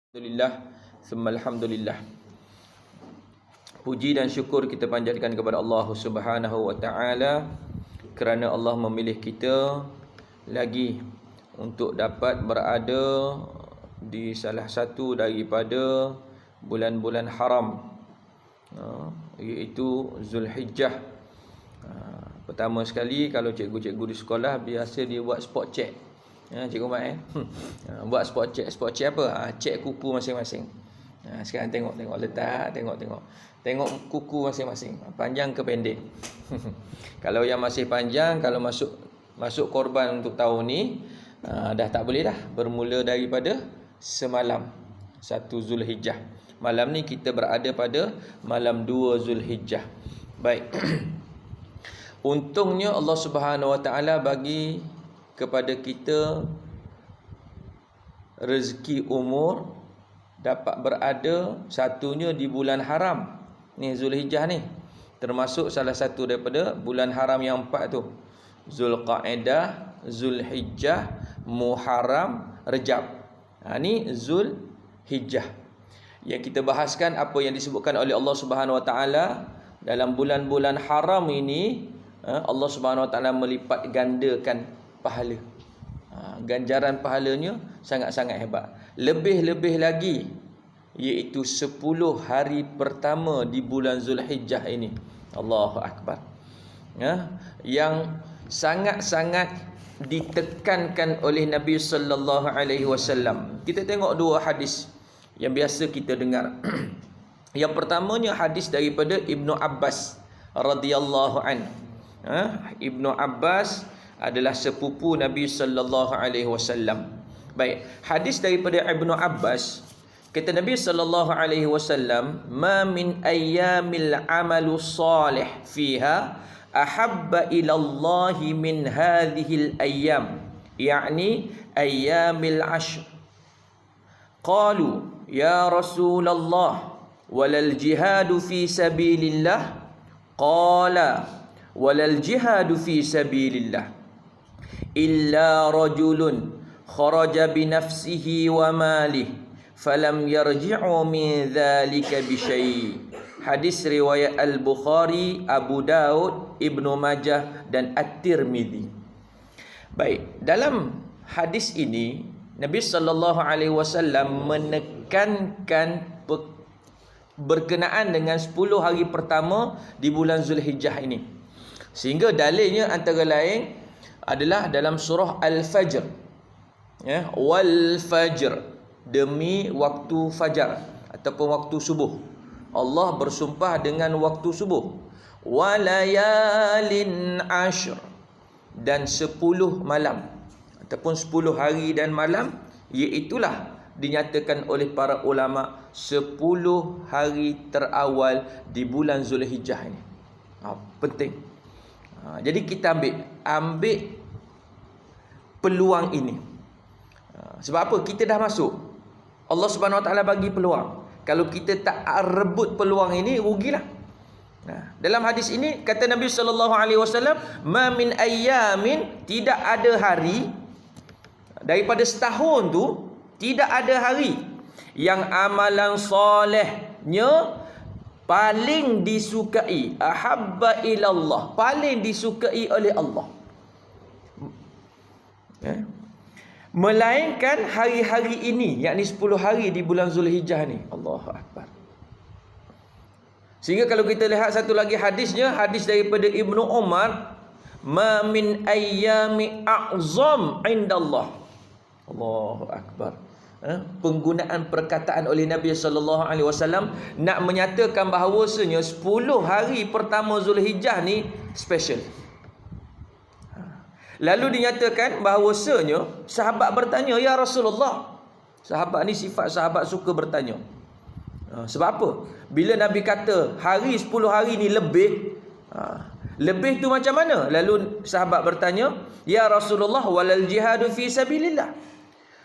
Alhamdulillah, summa alhamdulillah. Puji dan syukur kita panjatkan kepada Allah Subhanahu wa taala kerana Allah memilih kita lagi untuk dapat berada di salah satu daripada bulan-bulan haram, iaitu Zulhijjah. Pertama sekali, kalau cikgu-cikgu di sekolah biasa dia buat spot check. Cikgu Mat buat spot check. Spot check apa? Check kuku masing-masing. Sekarang tengok letak, tengok kuku masing-masing, panjang ke pendek. Kalau yang masih panjang, kalau masuk korban untuk tahun ni, dah tak boleh dah. Bermula daripada semalam 1 Zulhijjah. Malam ni kita berada pada malam 2 Zulhijjah. Baik. Untungnya Allah Subhanahu wa taala bagi kepada kita rezeki umur dapat berada satunya di bulan haram ni, Zulhijjah ni, termasuk salah satu daripada bulan haram yang 4 tu, Zulqa'dah, Zulhijjah, Muharram, Rejab. Ni Zulhijjah. Yang kita bahaskan apa yang disebutkan oleh Allah Subhanahu wa taala dalam bulan-bulan haram ini. Allah Subhanahu wa taala melipat gandakan pahala. Ganjaran pahalanya sangat-sangat hebat. Lebih-lebih lagi, iaitu 10 hari pertama di bulan Zulhijjah ini. Allahu Akbar. Yang sangat-sangat ditekankan oleh Nabi sallallahu alaihi wasallam. Kita tengok dua hadis yang biasa kita dengar. Yang pertamanya hadis daripada Ibnu Abbas radhiyallahu anhu. Ibnu Abbas adalah sepupu Nabi sallallahu alaihi wasallam. Baik, hadis daripada Ibnu Abbas, kata Nabi sallallahu alaihi wasallam, "Ma min ayyamil amalu salih fiha ahabba ila Allah min hadhil ayyam, yakni ayyamil ashr." Qalu, "Ya Rasulullah, walal jihadu fi sabilillah?" Qala, "Walal jihadu fi sabilillah illa rajulun kharaja bi nafsihi wa malihi falam yarji'u min dhalika bi syai'." Hadis riwayat Al-Bukhari, Abu Daud, Ibnu Majah dan At-Tirmizi. Baik, dalam hadis ini Nabi sallallahu alaihi wasallam menekankan berkenaan dengan 10 hari pertama di bulan Zulhijjah ini. Sehingga dalilnya antara lain adalah dalam surah Al-Fajr. Wal fajr, demi waktu fajar ataupun waktu subuh. Allah bersumpah dengan waktu subuh. Walayalin ashr, dan 10 malam ataupun 10 hari dan malam, iaitulah dinyatakan oleh para ulama 10 hari terawal di bulan Zulhijjah ini. Penting. Jadi kita ambil peluang ini. Sebab apa? Kita dah masuk. Allah Subhanahu wa taala bagi peluang. Kalau kita tak rebut peluang ini, rugilah. Dalam hadis ini kata Nabi sallallahu alaihi wasallam, "Ma min ayyamin", tidak ada hari daripada setahun tu, tidak ada hari yang amalan solehnya paling disukai, ahabba ilallah, paling disukai oleh Allah, melainkan hari-hari ini, yakni 10 hari di bulan Zulhijjah ni. Allahu Akbar. Sehingga kalau kita lihat satu lagi hadisnya, hadis daripada Ibnu Umar, "Ma min ayyami a'zam indallah." Allahu Akbar. Penggunaan perkataan oleh Nabi sallallahu alaihi wasallam nak menyatakan bahawasanya 10 hari pertama Zulhijjah ni special. Lalu dinyatakan bahawasanya sahabat bertanya, "Ya Rasulullah." Sahabat ni sifat sahabat suka bertanya. Sebab apa? Bila Nabi kata hari 10 hari ni lebih, lebih tu macam mana? Lalu sahabat bertanya, "Ya Rasulullah, walal jihadu fi sabilillah."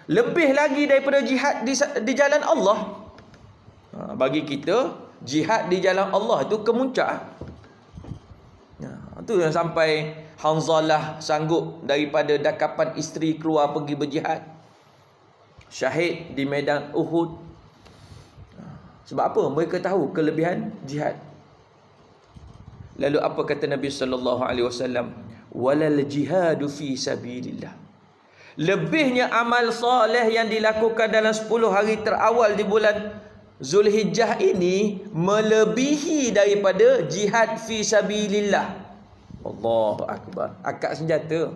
Lebih lagi daripada jihad di jalan Allah. Bagi kita, jihad di jalan Allah itu kemuncak. Itu yang sampai Hanzalah sanggup daripada dakapan isteri keluar pergi berjihad. Syahid di medan Uhud. Sebab apa? Mereka tahu kelebihan jihad. Lalu apa kata Nabi sallallahu alaihi wasallam? Walal jihadu fi sabilillah. Lebihnya amal soleh yang dilakukan dalam 10 hari terawal di bulan Zulhijjah ini melebihi daripada jihad fi sabilillah. Allahu akbar. Angkat senjata,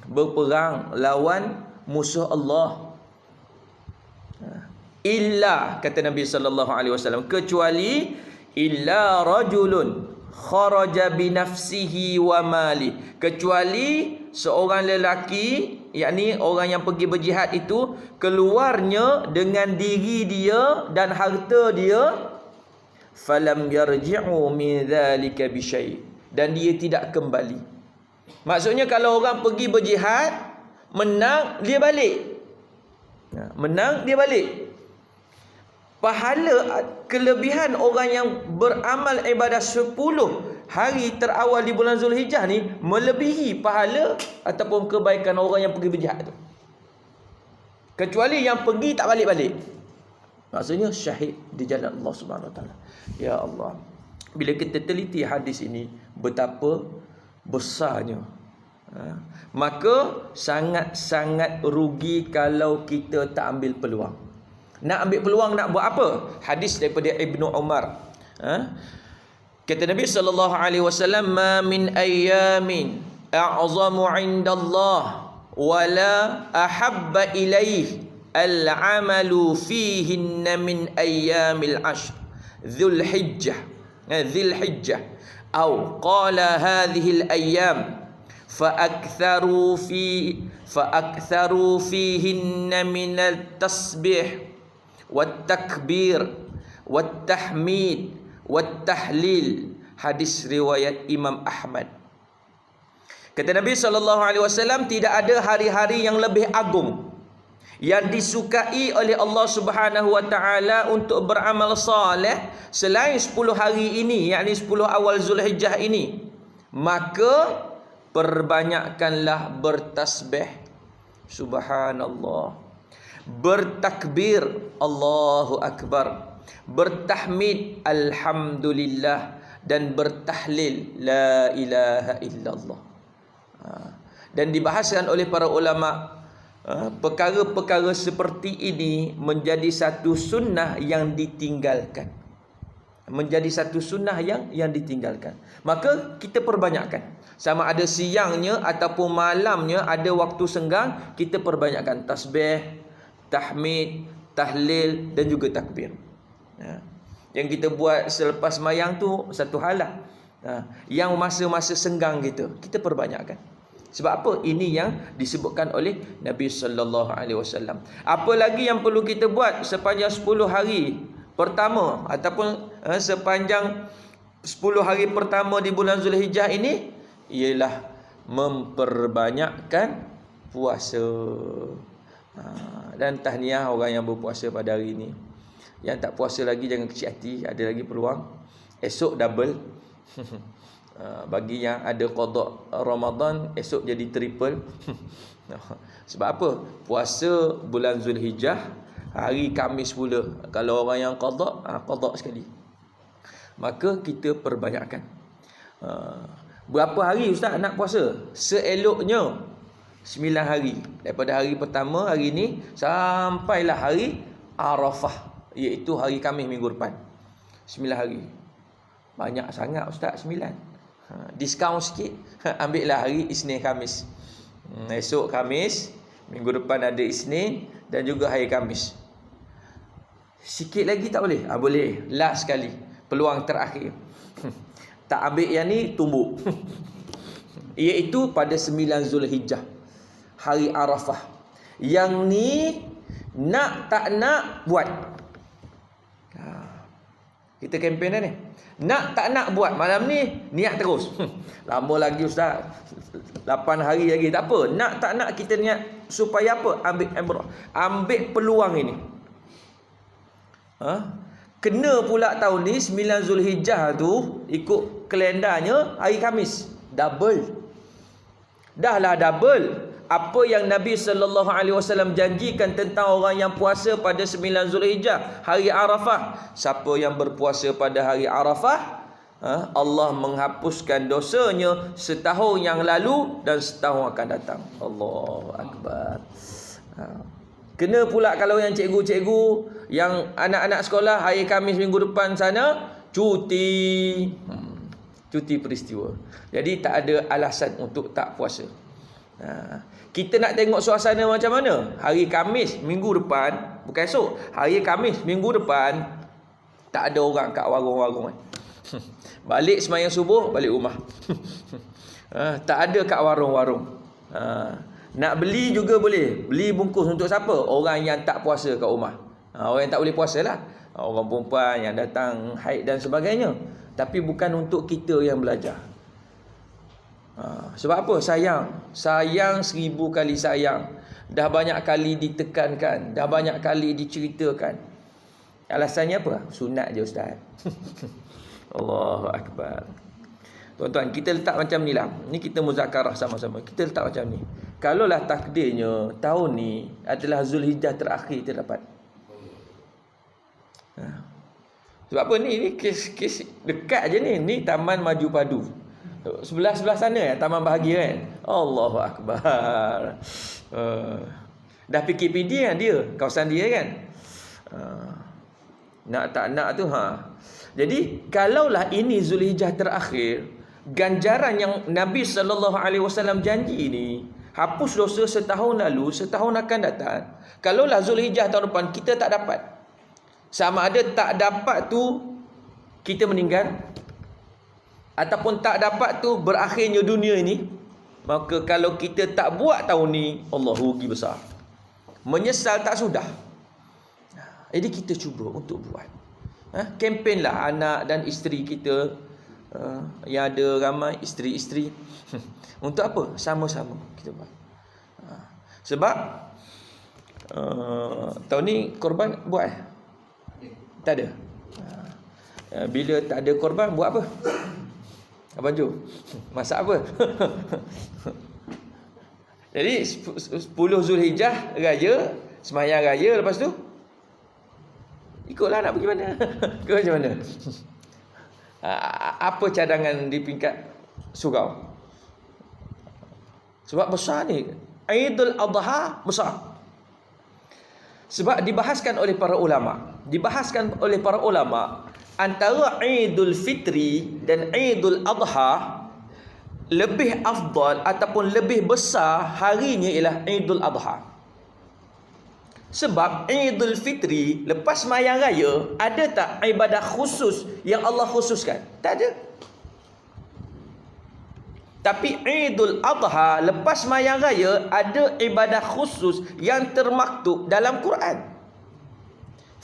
berperang lawan musuh Allah. Illa, kata Nabi sallallahu alaihi wasallam, kecuali illa rajulun kharaja bi nafsihi wa mali, kecuali seorang lelaki, yakni orang yang pergi berjihad itu keluarnya dengan diri dia dan harta dia, falam yarji'u min dzalika bi syai', dan dia tidak kembali. Maksudnya kalau orang pergi berjihad, menang dia balik. Menang dia balik. Pahala, kelebihan orang yang beramal ibadah 10 hari terawal di bulan Zulhijjah ni melebihi pahala ataupun kebaikan orang yang pergi berjihad tu. Kecuali yang pergi tak balik-balik. Maksudnya syahid di jalan Allah Subhanahu Wa Taala. Ya Allah. Bila kita teliti hadis ini, betapa besarnya, maka sangat-sangat rugi kalau kita tak ambil peluang. Nak ambil peluang nak buat apa? Hadis daripada Ibnu Umar. Kata Nabi sallallahu alaihi wasallam, "Ma min ayyamin a'zamu 'indallah wa la ahabba ilaih al-'amalu fihinna min ayyamil 'ashr Dzulhijjah." Dzulhijjah. Atau qala hadhihi al-ayyam fa'aktharu fihinna min at-tasbih wat-takbir wat-tahmid wat-tahlil. Hadis riwayat Imam Ahmad. Kata Nabi SAW, tidak ada hari-hari yang lebih agung, yang disukai oleh Allah Subhanahu Wa Taala untuk beramal saleh selain 10 hari ini, yakni 10 awal Zulhijjah ini. Maka perbanyakkanlah bertasbih subhanallah, bertakbir Allahu Akbar, bertahmid alhamdulillah, dan bertahlil la ilaha illallah. Dan dibahaskan oleh para ulama, perkara-perkara seperti ini menjadi satu sunnah yang ditinggalkan. Menjadi satu sunnah yang ditinggalkan. Maka kita perbanyakkan. Sama ada siangnya ataupun malamnya, ada waktu senggang, kita perbanyakkan tasbih, tahmid, tahlil dan juga takbir. Yang kita buat selepas mayang tu satu hal lah. Yang masa-masa senggang kita perbanyakkan. Sebab apa? Ini yang disebutkan oleh Nabi sallallahu alaihi wasallam. Apa lagi yang perlu kita buat sepanjang 10 hari pertama ataupun sepanjang 10 hari pertama di bulan Zulhijjah ini, ialah memperbanyakkan puasa. Dan tahniah orang yang berpuasa pada hari ini. Yang tak puasa lagi jangan kecil hati, ada lagi peluang. Esok double. Bagi yang ada qada Ramadan, esok jadi triple. Sebab apa? Puasa bulan Zulhijjah hari Khamis pula. Kalau orang yang qada sekali. Maka kita perbanyakkan. Berapa hari ustaz nak puasa? Seeloknya 9 hari. Daripada hari pertama hari ini sampailah hari Arafah, iaitu hari Khamis minggu depan. 9 hari. Banyak sangat ustaz 9. Diskaun sikit. Ambillah hari Isnin Khamis. Esok Khamis, minggu depan ada Isnin dan juga hari Khamis. Sikit lagi tak boleh? Boleh. Last sekali. Peluang terakhir. Tak ambil yang ni, tumbuk. Iaitu pada 9 Zulhijjah, hari Arafah. Yang ni nak tak nak buat. Kita kempen dah ni. Nak tak nak buat. Malam ni niat terus. Lama lagi ustaz, 8 hari lagi. Tak apa. Nak tak nak kita niat supaya apa? Ambil peluang ini. Kena pula tahun ni 9 Zulhijjah tu ikut kalendarnya hari Khamis. Double. Dah lah double. apa yang Nabi SAW janjikan tentang orang yang puasa pada 9 Zulhijjah, hari Arafah. Siapa yang berpuasa pada hari Arafah, Allah menghapuskan dosanya setahun yang lalu dan setahun akan datang. Allahu Akbar. Kena pula kalau yang cikgu-cikgu, yang anak-anak sekolah hari Khamis minggu depan sana cuti. Cuti peristiwa. Jadi tak ada alasan untuk tak puasa. Kita nak tengok suasana macam mana? Hari Khamis minggu depan, bukan esok, hari Khamis minggu depan tak ada orang kat warung-warung. Balik sembahyang subuh, balik rumah. Tak ada kat warung-warung. Nak beli juga boleh. Beli bungkus untuk siapa? Orang yang tak puasa kat rumah. Orang yang tak boleh puasa lah. Orang perempuan yang datang haid dan sebagainya. Tapi bukan untuk kita yang belajar. Sebab apa? Sayang. Sayang 1000 kali sayang. Dah banyak kali ditekankan. Dah banyak kali diceritakan. Alasannya apa? Sunat je Ustaz. Allahu Akbar. Tuan-tuan, kita letak macam ni lah. Ni kita muzakarah sama-sama. Kita letak macam ni. Kalaulah takdirnya tahun ni adalah Zulhijjah terakhir kita dapat. Sebab apa ni? Ni kes dekat je ni. Ni Taman Maju Padu. Sebelah-sebelah sana Taman Bahagia kan. Allahu Akbar. Dah PKPD kan dia, kawasan dia kan. Nak tak nak tu Jadi kalaulah ini Zulhijjah terakhir, ganjaran yang Nabi SAW janji ini, hapus dosa setahun lalu, setahun akan datang. Kalaulah Zulhijjah tahun depan kita tak dapat, sama ada tak dapat tu kita meninggal, ataupun tak dapat tu berakhirnya dunia ini, maka kalau kita tak buat tahun ni, Allah rugi besar. Menyesal tak sudah. Jadi kita cuba untuk buat. Kempen lah anak dan isteri kita, yang ada ramai isteri-isteri. Untuk apa? Sama-sama kita buat. Sebab tahun ni korban buat tak ada. Bila tak ada korban buat apa? Abang Jo, masak apa? Jadi 10 Zulhijjah raya, sembahyang raya, lepas tu ikutlah nak pergi mana. Ke macam mana? Apa cadangan di peringkat surau? Sebab besar ni, Aidul Adha besar. Sebab dibahaskan oleh para ulama. Antara Aidul Fitri dan Aidul Adha, lebih afdal ataupun lebih besar harinya ialah Aidul Adha. Sebab Aidul Fitri lepas sembahyang raya, ada tak ibadah khusus yang Allah khususkan? Tak ada. Tapi Aidul Adha lepas sembahyang raya ada ibadah khusus yang termaktub dalam Quran.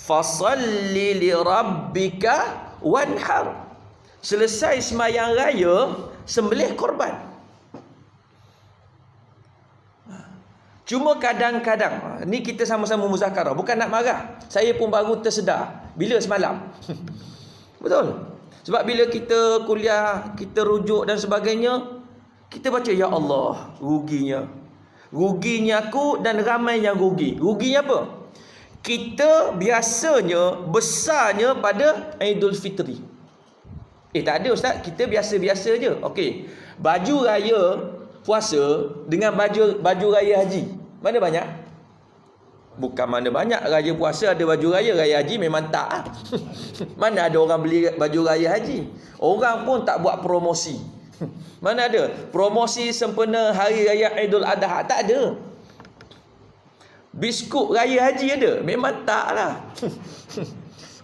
Fasalli li rabbika wanhar. Selesai sembahyang raya, sembelih korban. Cuma kadang-kadang, ni kita sama-sama muzakarah, bukan nak marah. Saya pun baru tersedar bila semalam. Betul. Sebab bila kita kuliah, kita rujuk dan sebagainya, kita baca, ya Allah, ruginya. Ruginya aku dan ramai yang rugi. Ruginya apa? Kita biasanya besarnya pada Aidul Fitri. Tak ada Ustaz, kita biasa-biasa je. Okey. Baju raya puasa dengan baju raya haji, mana banyak? Bukan mana banyak. Raya puasa ada baju raya, raya haji memang tak. Mana ada orang beli baju raya haji? Orang pun tak buat promosi. Mana ada promosi sempena hari raya Aidul Adha? Tak ada. Biskut raya haji ada? Memang tak lah.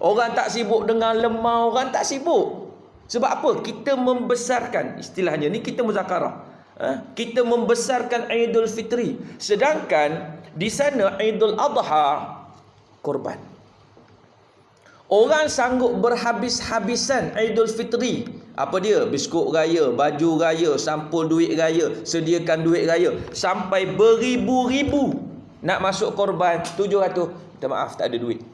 Orang tak sibuk dengan lemau, orang tak sibuk. Sebab apa? Kita membesarkan, istilahnya ni kita muzakarah. Kita membesarkan Aidul Fitri, sedangkan di sana Aidul Adha korban. Orang sanggup berhabis-habisan Aidul Fitri. Apa dia? Biskut raya, baju raya, sampul duit raya, sediakan duit raya, sampai beribu-ribu. Nak masuk korban 700, minta maaf tak ada duit.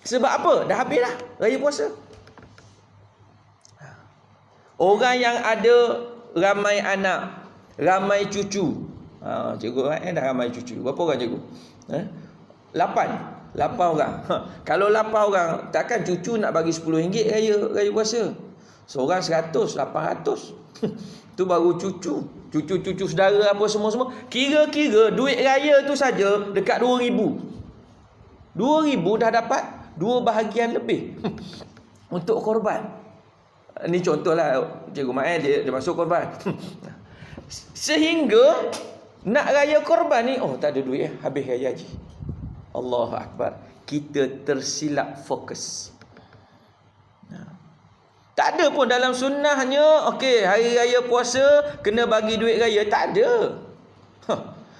Sebab apa? Dah habis lah raya puasa. Orang yang ada ramai anak, Ramai cucu. Cikgu dah ramai cucu. Berapa orang cikgu? 8 orang. Kalau 8 orang, takkan cucu nak bagi RM10 raya puasa. Seorang 100, 800. Tu baru cucu. Cucu-cucu saudara apa semua-semua. Kira-kira duit raya tu saja dekat 2,000. 2,000 dah dapat 2 bahagian lebih untuk korban. Ni contohlah Cikgu Mael dia masuk korban. Sehingga nak raya korban ni, tak ada duit, habis raya haji. Allahu Akbar. Kita tersilap fokus. Tak ada pun dalam sunnahnya, okey, hari raya puasa kena bagi duit raya. Tak ada.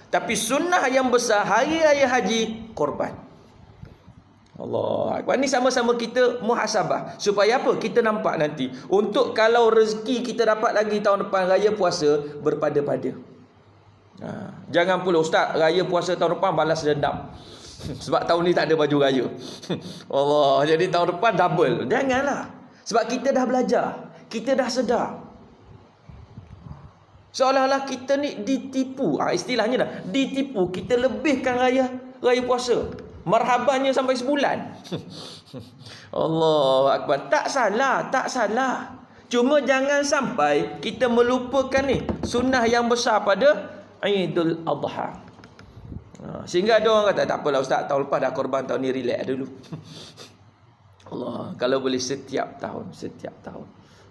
Tapi sunnah yang besar, hari raya haji, korban. Allah Akbar. Ni sama-sama kita muhasabah. Supaya apa? Kita nampak nanti. Untuk kalau rezeki kita dapat lagi tahun depan raya puasa, berpada-pada. Jangan pula, Ustaz, raya puasa tahun depan balas dendam. Sebab tahun ni tak ada baju raya. Allah, jadi tahun depan double. Janganlah. Sebab kita dah belajar. Kita dah sedar. Seolah-olah kita ni ditipu. Istilahnya dah ditipu. Kita lebihkan raya puasa. Marhabannya sampai sebulan. Allahu Akbar. Tak salah. Cuma jangan sampai kita melupakan ni sunnah yang besar pada Aidul Adha. Sehingga ada orang kata, tak apalah Ustaz, tahun lepas dah korban, tahun ni relax dulu. Allah, kalau boleh setiap tahun.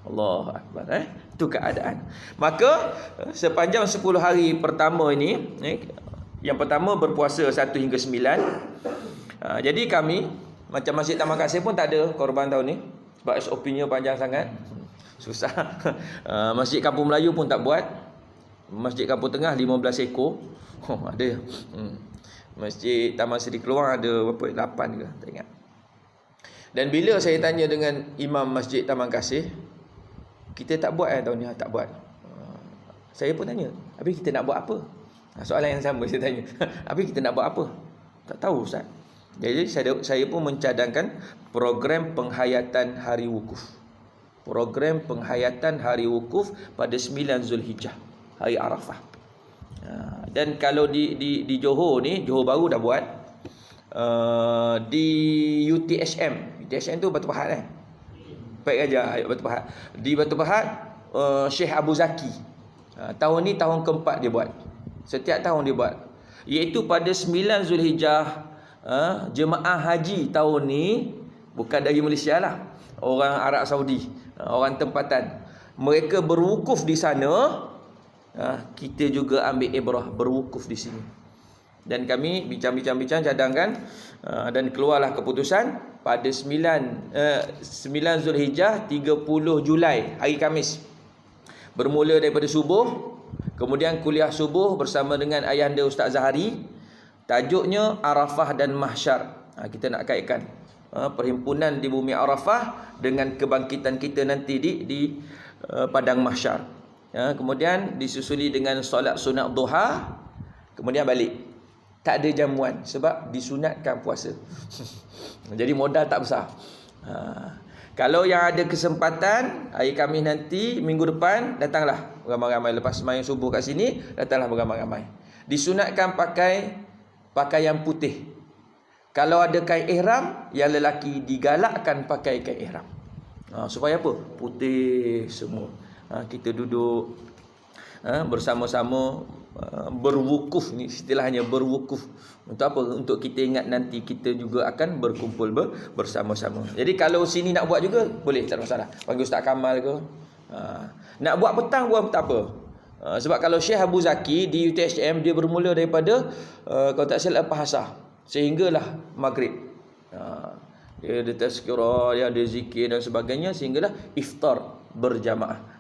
Allah Akbar. Itu keadaan. Maka sepanjang 10 hari pertama ini, yang pertama berpuasa 1 hingga 9. Jadi kami macam Masjid Taman Kasih pun tak ada korban tahun ni, sebab SOP-nya panjang sangat. Susah. Masjid Kampung Melayu pun tak buat. Masjid Kampung Tengah 15 ekor. Ada. Masjid Taman Seri Keluar ada berapa? 8 ke? Tak ingat. Dan bila saya tanya dengan Imam Masjid Taman Kasih, kita tak buat tahun ni. Tak buat. Saya pun tanya, habis kita nak buat apa? Soalan yang sama saya tanya. Habis kita nak buat apa? Tak tahu Ustaz. Jadi saya pun mencadangkan program penghayatan hari wukuf. Program penghayatan hari wukuf pada 9 Zulhijjah, hari Arafah. Dan kalau di Johor ni, Johor Baru dah buat. Di UTHM tu Batu Pahat kan? Baik aja Batu Pahat. Di Batu Pahat Syekh Abu Zaki. Tahun ni tahun keempat dia buat. Setiap tahun dia buat. Iaitu pada 9 Zulhijjah, jemaah haji tahun ni bukan dari Malaysia lah, orang Arab Saudi, orang tempatan. Mereka berwukuf di sana. Kita juga ambil ibrah, berwukuf di sini. Dan kami bincang-bincang cadangkan, dan keluarlah keputusan pada 9 Zulhijjah 30 Julai, hari Khamis. Bermula daripada subuh, kemudian kuliah subuh bersama dengan ayahanda Ustaz Zahari. Tajuknya Arafah dan Mahsyar. Kita nak kaitkan perhimpunan di bumi Arafah dengan kebangkitan kita nanti di padang Mahsyar. Kemudian disusuli dengan solat sunat duha, kemudian balik. Tak ada jamuan sebab disunatkan puasa. Jadi modal tak besar. Kalau yang ada kesempatan hari Khamis nanti, minggu depan, datanglah ramai-ramai. Lepas sembahyang subuh kat sini, datanglah beramai-ramai. Disunatkan pakai pakaian putih. Kalau ada kain ihram, yang lelaki digalakkan pakai kain ihram. Supaya apa? Putih semua. Kita duduk bersama-sama berwukuf. Ni istilahnya berwukuf. Untuk apa? Untuk kita ingat nanti kita juga akan berkumpul bersama-sama. Jadi kalau sini nak buat juga boleh, tak ada masalah. Panggil Ustaz Kamal ke. Nak buat petang buat tak apa. Sebab kalau Syekh Abu Zaki di UTHM, dia bermula daripada kalau tak silap Pahasah sehinggalah maghrib. Dia ada tazkirah, dia ada zikir dan sebagainya, sehinggalah iftar berjamaah.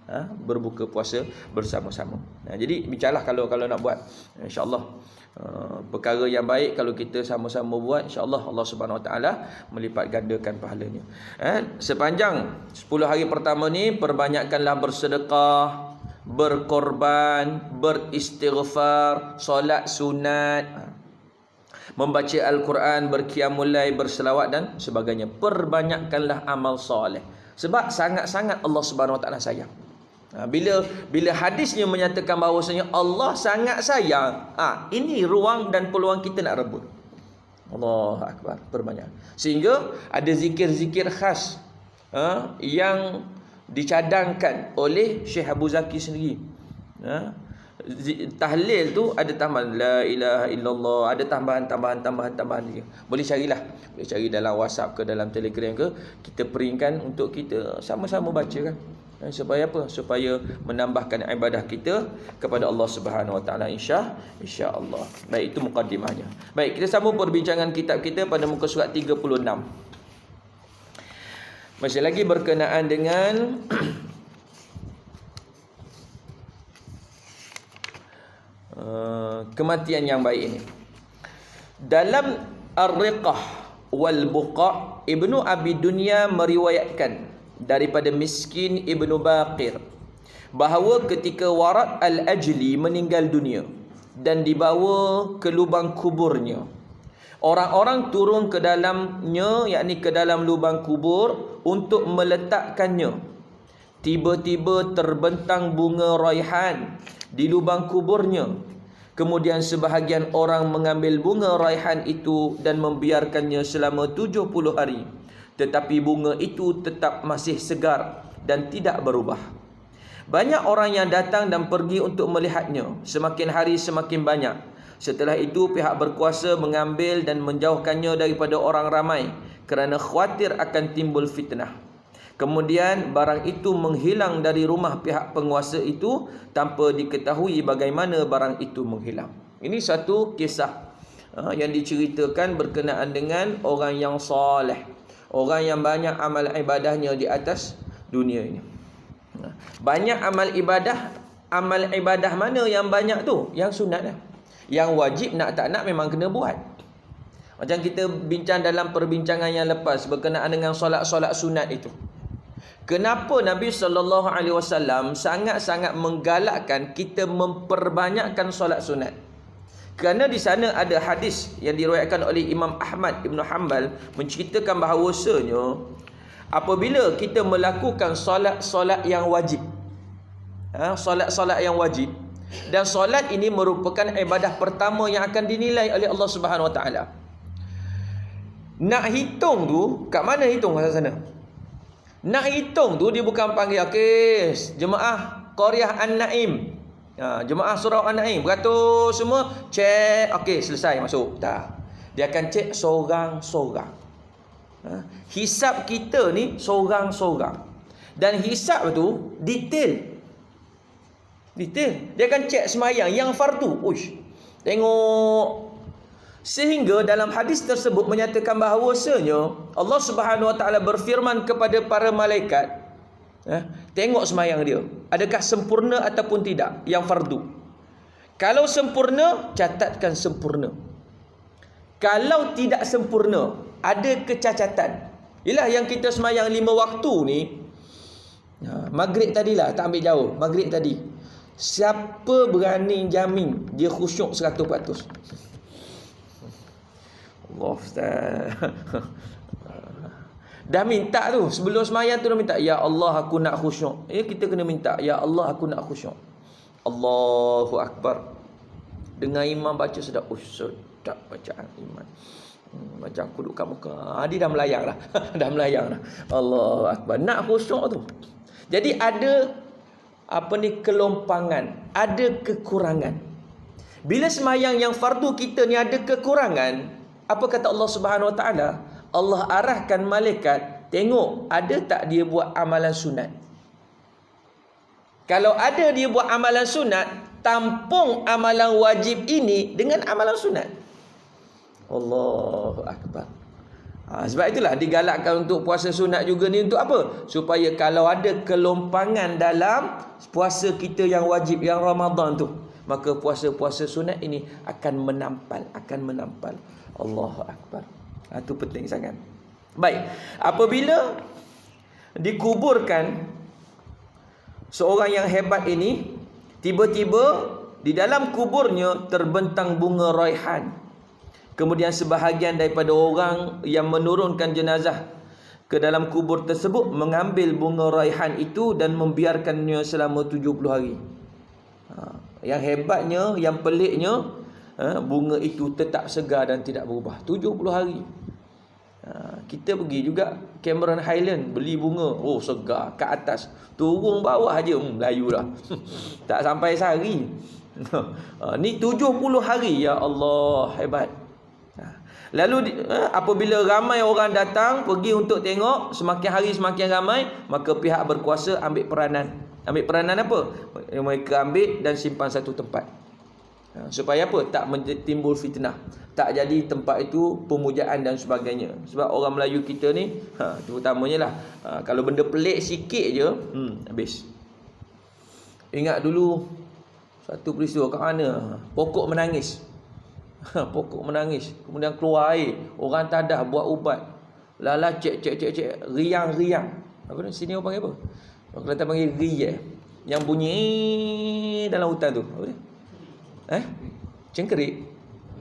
Berbuka puasa bersama-sama. Jadi bincanglah kalau nak buat, insya-Allah perkara yang baik kalau kita sama-sama buat, insya-Allah Allah Subhanahu Wa Taala melipat gandakan pahalanya. Sepanjang 10 hari pertama ni, perbanyakkanlah bersedekah, berkorban, beristighfar, solat sunat, membaca Al-Quran, berqiyamul lail, berselawat dan sebagainya. Perbanyakkanlah amal soleh. Sebab sangat-sangat Allah Subhanahu Wa Taala sayang. Bila hadisnya menyatakan bahawasanya Allah sangat sayang, ini ruang dan peluang kita nak rebut. Allahu Akbar, perbanyak. Sehingga ada zikir-zikir khas yang dicadangkan oleh Syekh Abu Zaki sendiri. Tahlil tu ada tambahan la ilaha illallah, ada tambahan dia. Boleh carilah, boleh cari dalam WhatsApp ke dalam Telegram ke, kita peringkan untuk kita sama-sama baca kan. Supaya apa? Supaya menambahkan ibadah kita kepada Allah Subhanahu Wa Taala, insya-Allah. Baik, itu mukadimahnya. Baik, kita sambung perbincangan kitab kita pada muka surat 36. Masih lagi berkenaan dengan kematian yang baik ini. Dalam Ar-Riqah wal Buqa, Ibnu Abi Dunya meriwayatkan daripada Miskin Ibnu Baqir bahawa ketika Warad Al-Ajli meninggal dunia dan dibawa ke lubang kuburnya, orang-orang turun ke dalamnya, yakni ke dalam lubang kubur untuk meletakkannya. Tiba-tiba terbentang bunga raihan di lubang kuburnya. Kemudian sebahagian orang mengambil bunga raihan itu dan membiarkannya selama 70 hari. Tetapi bunga itu tetap masih segar dan tidak berubah. Banyak orang yang datang dan pergi untuk melihatnya. Semakin hari semakin banyak. Setelah itu pihak berkuasa mengambil dan menjauhkannya daripada orang ramai kerana khawatir akan timbul fitnah. Kemudian barang itu menghilang dari rumah pihak penguasa itu tanpa diketahui bagaimana barang itu menghilang. Ini satu kisah yang diceritakan berkenaan dengan orang yang soleh, orang yang banyak amal ibadahnya di atas dunia ini. Banyak amal ibadah mana yang banyak tu? Yang sunat lah. Yang wajib nak tak nak memang kena buat. Macam kita bincang dalam perbincangan yang lepas berkenaan dengan solat-solat sunat itu. Kenapa Nabi SAW sangat-sangat menggalakkan kita memperbanyakkan solat sunat? Kerana di sana ada hadis yang diriwayatkan oleh Imam Ahmad Ibn Hanbal menceritakan bahawasanya apabila kita melakukan solat-solat yang wajib, solat-solat yang wajib, dan solat ini merupakan ibadah pertama yang akan dinilai oleh Allah Subhanahu Wa Taala. Nak hitung tu, kat mana hitung kat sana? Nak hitung tu dia bukan panggil jemaah Qaryah An-Naim, jemaah surau An-Naim, beratur semua, cek, selesai masuk. Tak. Dia akan cek sorang-sorang. Hisab kita ni sorang-sorang. Dan hisab tu detail. Dia akan cek semayang yang fardu. Tengok. Sehingga dalam hadis tersebut menyatakan bahawasanya Allah Subhanahu Wa Taala berfirman kepada para malaikat, tengok semayang dia, adakah sempurna ataupun tidak yang fardu. Kalau sempurna, catatkan sempurna. Kalau tidak sempurna, ada kecacatan. Ialah yang kita semayang 5 waktu ni, maghrib tadilah, tak ambil jauh, maghrib tadi, siapa berani jamin dia khusyuk 100%? Allah Ustaz. Dah minta tu, sebelum semayang tu dah minta, ya Allah aku nak khusyuk. Kita kena minta, ya Allah aku nak khusyuk. Allahu Akbar. Dengar imam baca sedap, sedap bacaan imam. Macam aku duduk kat muka, dia dah melayang dah. Dah melayang dah. Allahu Akbar. Nak khusyuk tu. Jadi ada kelompangan, ada kekurangan. Bila semayang yang fardu kita ni ada kekurangan, apa kata Allah Subhanahu Wa Taala? Allah arahkan malaikat, tengok ada tak dia buat amalan sunat. Kalau ada dia buat amalan sunat, tampung amalan wajib ini dengan amalan sunat. Allahu Akbar. Sebab itulah digalakkan untuk puasa sunat juga ni, untuk apa? Supaya kalau ada kelompangan dalam puasa kita yang wajib, yang Ramadan tu, maka puasa-puasa sunat ini akan menampal. Allahu Akbar. Itu penting sangat. Baik, apabila dikuburkan seorang yang hebat ini, tiba-tiba di dalam kuburnya terbentang bunga raihan. Kemudian sebahagian daripada orang yang menurunkan jenazah ke dalam kubur tersebut, mengambil bunga raihan itu dan membiarkannya selama 70 hari. Yang hebatnya, yang peliknya, bunga itu tetap segar dan tidak berubah 70 hari. Kita pergi juga Cameron Highland, beli bunga, oh segar kat atas, turun bawah aja layu dah. Tak sampai sehari. Ni 70 hari, ya Allah, hebat. Lalu apabila ramai orang datang pergi untuk tengok, semakin hari semakin ramai, maka pihak berkuasa ambil peranan. Ambil peranan apa? Mereka ambil dan simpan satu tempat. Supaya apa? Tak timbul fitnah, tak jadi tempat itu pemujaan dan sebagainya. Sebab orang Melayu kita ni, terutamanya lah, kalau benda pelik sikit je, habis. Ingat dulu satu peristiwa kat mana, pokok menangis. Pokok menangis, kemudian keluar air, orang tadah buat ubat, lala cek, riang. Apa ni sini orang panggil apa? Orang Kelantan panggil riang, yang bunyi dalam hutan tu. Apa dia? Cengkerik.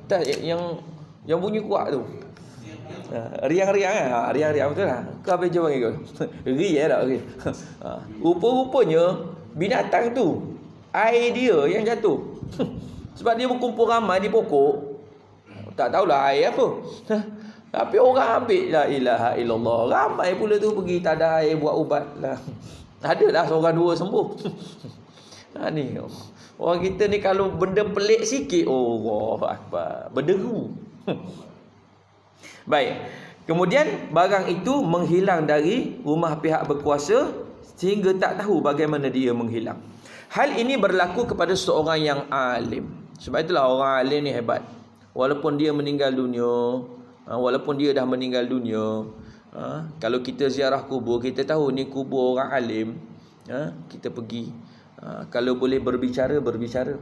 Tak, yang bunyi kuat tu. Riang-riang kan? Riang-riang betul lah. Kau apa je panggil kau? Riang tak? Okay. Rupa-rupanya binatang tu, air dia yang jatuh. Sebab dia berkumpul ramai di pokok, tak tahulah air apa. Tapi orang ambil, la ilaha illallah. Ramai pula tu pergi tadah air buat ubat lah. Adalah seorang dua sembuh. Ni orang kita ni kalau benda pelik sikit, Allahu akbar, berderu. Baik. Kemudian barang itu menghilang dari rumah pihak berkuasa sehingga tak tahu bagaimana dia menghilang. Hal ini berlaku kepada seorang yang alim. Sebab itulah orang alim ni hebat. Walaupun dia meninggal dunia, walaupun dia dah meninggal dunia, kalau kita ziarah kubur, kita tahu ni kubur orang alim, kita pergi. Kalau boleh berbicara, berbicara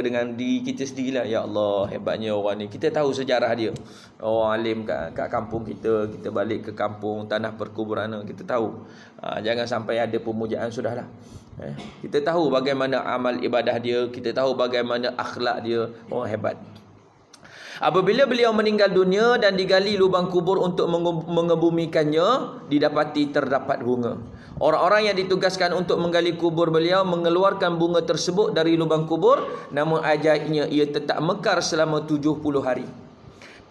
dengan diri kita sendirilah. Ya Allah, hebatnya orang ni. Kita tahu sejarah dia, orang alim kat kampung kita. Kita balik ke kampung, tanah perkuburan, kita tahu. Jangan sampai ada pemujaan, sudahlah. Kita tahu bagaimana amal ibadah dia, kita tahu bagaimana akhlak dia. Orang hebat. Apabila beliau meninggal dunia dan digali lubang kubur untuk mengebumikannya, didapati terdapat bunga. Orang-orang yang ditugaskan untuk menggali kubur beliau mengeluarkan bunga tersebut dari lubang kubur, namun ajaibnya ia tetap mekar selama 70 hari.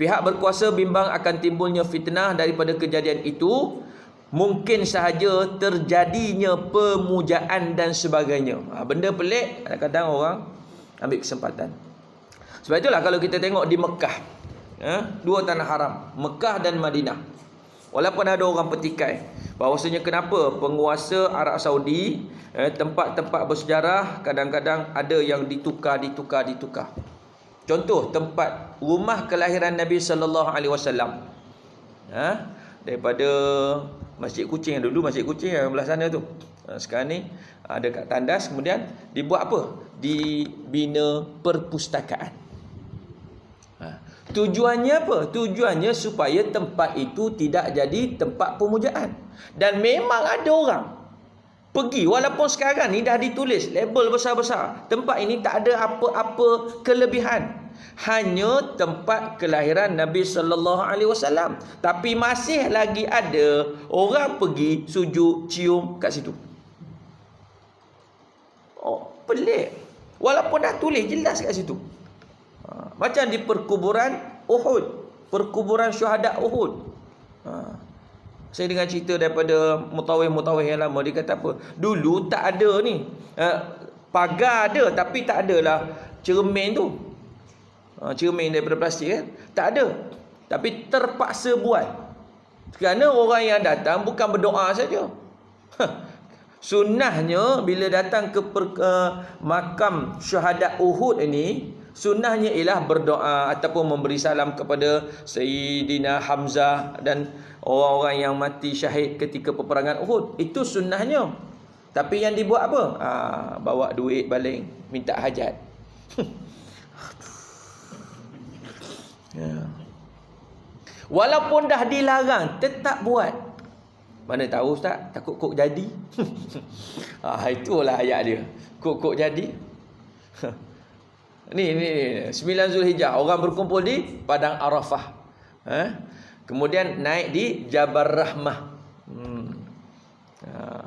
Pihak berkuasa bimbang akan timbulnya fitnah daripada kejadian itu. Mungkin sahaja terjadinya pemujaan dan sebagainya. Benda pelik, kadang-kadang orang ambil kesempatan. Sebab itulah kalau kita tengok di Mekah, dua tanah haram, Mekah dan Madinah, walaupun ada orang petikai bahawasanya kenapa penguasa Arab Saudi, tempat-tempat bersejarah kadang-kadang ada yang ditukar. Contoh tempat rumah kelahiran Nabi sallallahu alaihi wasallam, daripada Masjid Kucing, dulu Masjid Kucing yang belah sana tu, sekarang ni ada kat Tandas. Kemudian dibuat apa? Dibina perpustakaan. Tujuannya apa? Tujuannya supaya tempat itu tidak jadi tempat pemujaan. Dan memang ada orang pergi, walaupun sekarang ni dah ditulis label besar-besar, tempat ini tak ada apa-apa kelebihan, hanya tempat kelahiran Nabi sallallahu alaihi wasallam, tapi masih lagi ada orang pergi sujud, cium kat situ. Pelik. Walaupun dah tulis jelas kat situ. Macam di perkuburan Uhud, perkuburan syuhada Uhud. Saya dengar cerita daripada mutawih yang lama. Dia kata apa? Dulu tak ada ni, pagar ada tapi tak adalah cermin tu, cermin daripada plastik kan, tak ada. Tapi terpaksa buat, kerana orang yang datang bukan berdoa saja. Sunnahnya bila datang ke makam syuhada Uhud ini, sunnahnya ialah berdoa ataupun memberi salam kepada Sayyidina Hamzah dan orang-orang yang mati syahid ketika peperangan Uhud. Itu sunnahnya. Tapi yang dibuat apa? Bawa duit balik, minta hajat. Walaupun dah dilarang, tetap buat. Mana tahu Ustaz, takut kok jadi. Itulah ayat dia. Kok jadi. Ni 9 Zulhijjah orang berkumpul di padang Arafah. Kemudian naik di Jabal Rahmah.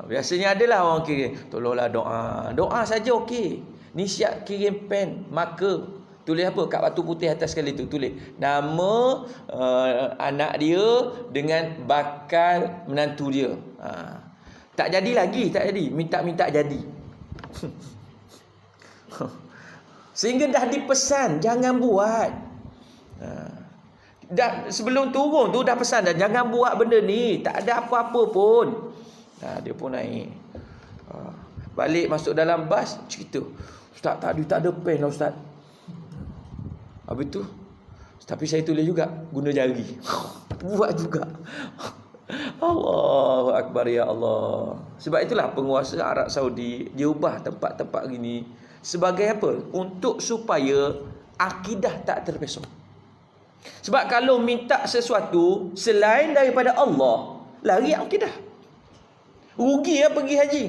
Biasanya adalah orang kirim, tolonglah doa. Doa saja okey. Ni siap kirim pen, marker. Tulis apa? Kat batu putih atas sekali tu tulis nama anak dia dengan bakal menantu dia. Tak jadi lagi, tak jadi. Minta jadi. Sehingga dah dipesan, jangan buat. Dah sebelum turun tu dah pesan dah, jangan buat benda ni, tak ada apa-apa pun. Dia pun naik. Balik masuk dalam bas, cerita, Ustaz tadi tak ada pen lah Ustaz. Habis tu, tapi saya tulis juga guna jari. Buat juga. Allahu Akbar, ya Allah. Sebab itulah penguasa Arab Saudi dia ubah tempat-tempat gini sebagai apa? Untuk supaya akidah tak terpesong. Sebab kalau minta sesuatu selain daripada Allah, lari akidah. Rugi ya pergi haji.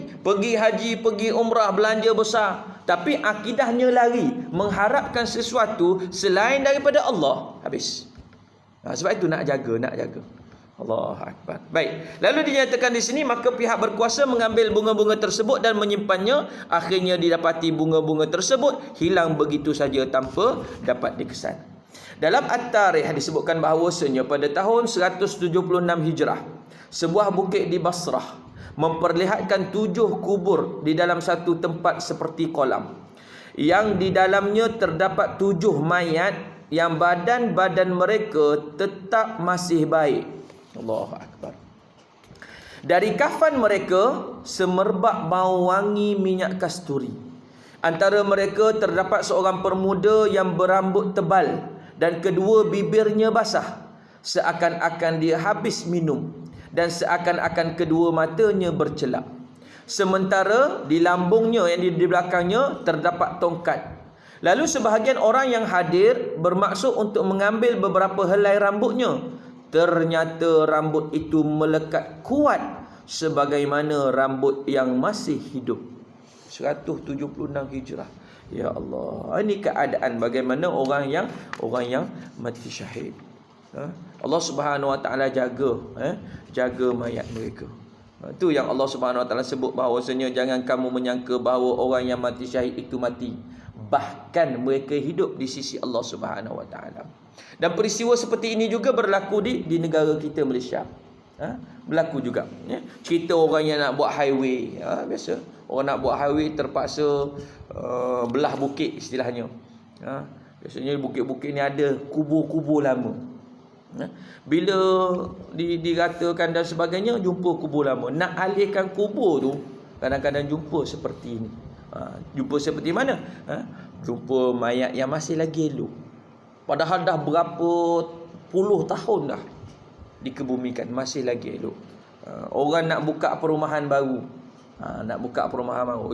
Pergi umrah, belanja besar, tapi akidahnya lari, mengharapkan sesuatu selain daripada Allah, habis. Sebab itu nak jaga. Allahu Akbar. Baik. Lalu dinyatakan di sini, maka pihak berkuasa mengambil bunga-bunga tersebut dan menyimpannya. Akhirnya didapati bunga-bunga tersebut hilang begitu saja tanpa dapat dikesan. Dalam At-Tarikh disebutkan bahawasanya pada tahun 176 Hijrah, sebuah bukit di Basrah memperlihatkan 7 kubur di dalam satu tempat seperti kolam, yang di dalamnya terdapat 7 mayat yang badan-badan mereka tetap masih baik. Allahu Akbar. Dari kafan mereka semerbak bau wangi minyak kasturi. Antara mereka terdapat seorang pemuda yang berambut tebal dan kedua bibirnya basah, seakan-akan dia habis minum, dan seakan-akan kedua matanya bercelak. Sementara di lambungnya yang di belakangnya terdapat tongkat. Lalu sebahagian orang yang hadir bermaksud untuk mengambil beberapa helai rambutnya. Ternyata rambut itu melekat kuat sebagaimana rambut yang masih hidup. 176 Hijrah. Ya Allah, ini keadaan bagaimana orang yang mati syahid. Allah Subhanahu Wa Taala jaga mayat mereka. Itu yang Allah Subhanahu Wa Taala sebut bahawasanya jangan kamu menyangka bahawa orang yang mati syahid itu mati, bahkan mereka hidup di sisi Allah Subhanahu Wa Taala. Dan peristiwa seperti ini juga berlaku di negara kita Malaysia. Berlaku juga. Cerita orang yang nak buat highway. Biasa orang nak buat highway terpaksa belah bukit istilahnya. Biasanya bukit-bukit ni ada kubur-kubur lama. Bila diratakan dan sebagainya, jumpa kubur lama. Nak alihkan kubur tu kadang-kadang jumpa seperti ini. Jumpa seperti mana? Jumpa mayat yang masih lagi elok, padahal dah berapa puluh tahun dah dikebumikan, masih lagi elok. Orang nak buka perumahan baru,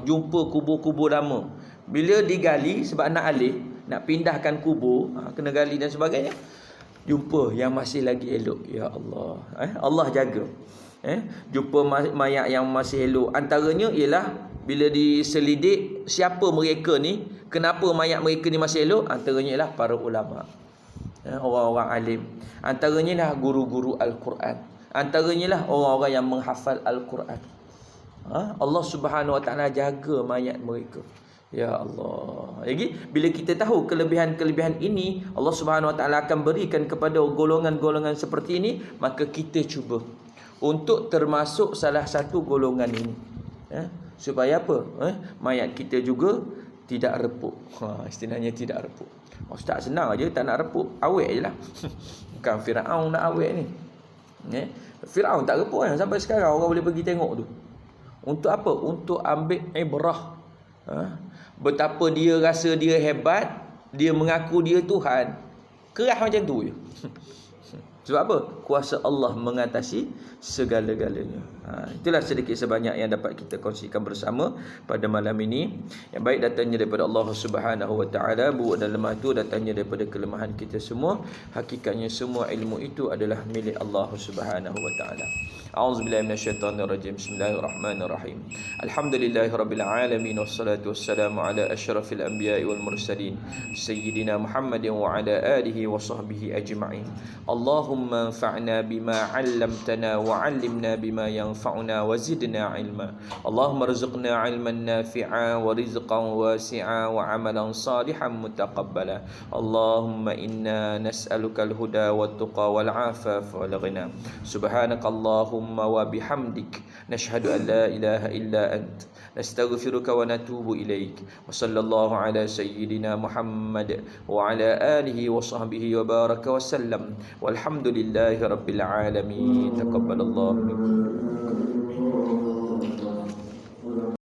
jumpa kubur-kubur lama. Bila digali sebab nak alih, nak pindahkan kubur, kena gali dan sebagainya, jumpa yang masih lagi elok. Ya Allah, Allah jaga. Jumpa mayat yang masih elok. Antaranya ialah bila diselidik siapa mereka ni, kenapa mayat mereka ni masih elok, antaranya ialah para ulama, orang-orang alim. Antaranya lah guru-guru Al-Quran. Antaranya lah orang-orang yang menghafal Al-Quran. Allah Subhanahu Wa Taala jaga mayat mereka. Ya Allah. Lagi bila kita tahu kelebihan-kelebihan ini Allah Subhanahu Wa Taala akan berikan kepada golongan-golongan seperti ini, maka kita cuba untuk termasuk salah satu golongan ini. Supaya apa? Mayat kita juga tidak repuk. Istilahnya tidak repuk. Ustaz senang aja, tak nak repuk, awet je lah. Bukan Firaun nak awet ni. Firaun tak repuk kan, sampai sekarang orang boleh pergi tengok tu. Untuk apa? Untuk ambil ibrah. Betapa dia rasa dia hebat, dia mengaku dia Tuhan, keras macam tu je. Sebab apa? Kuasa Allah mengatasi segala-galanya. Itulah sedikit sebanyak yang dapat kita kongsikan bersama pada malam ini. Yang baik datangnya daripada Allah Subhanahu Wa Taala, buruk dan lemah itu datangnya daripada kelemahan kita semua. Hakikatnya semua ilmu itu adalah milik Allah Subhanahu Wa Taala. A'udzubillahi minasyaitonirrajim. Bismillahirrahmanirrahim. Alhamdulillahirabbil alamin wassalatu wassalamu ala asyrafil anbiya'i wal mursalin sayyidina Muhammadin wa ala alihi wa sahbihi ajma'in. Allahumma anfa'na bima 'allamtana wa 'allimna bima yanfa'una wa zidna 'ilma. Allahumma rzuqna 'ilman nafi'a wa rizqan wasi'a wa 'amalan salihan mutaqabbala. Allahumma inna nas'aluka al-huda wat tuqa wal 'afafa wal ghina. Subhanakallahumma wa bihamdik nashhadu an la ilaha illa ant nastaghfiruka wa natubu ilaik. Wa sallallahu ala sayyidina Muhammad wa ala alihi wa sahbihi wa baraka wa sallam. Walhamdulillahi rabbil alamin. Taqabbalallahu minkum.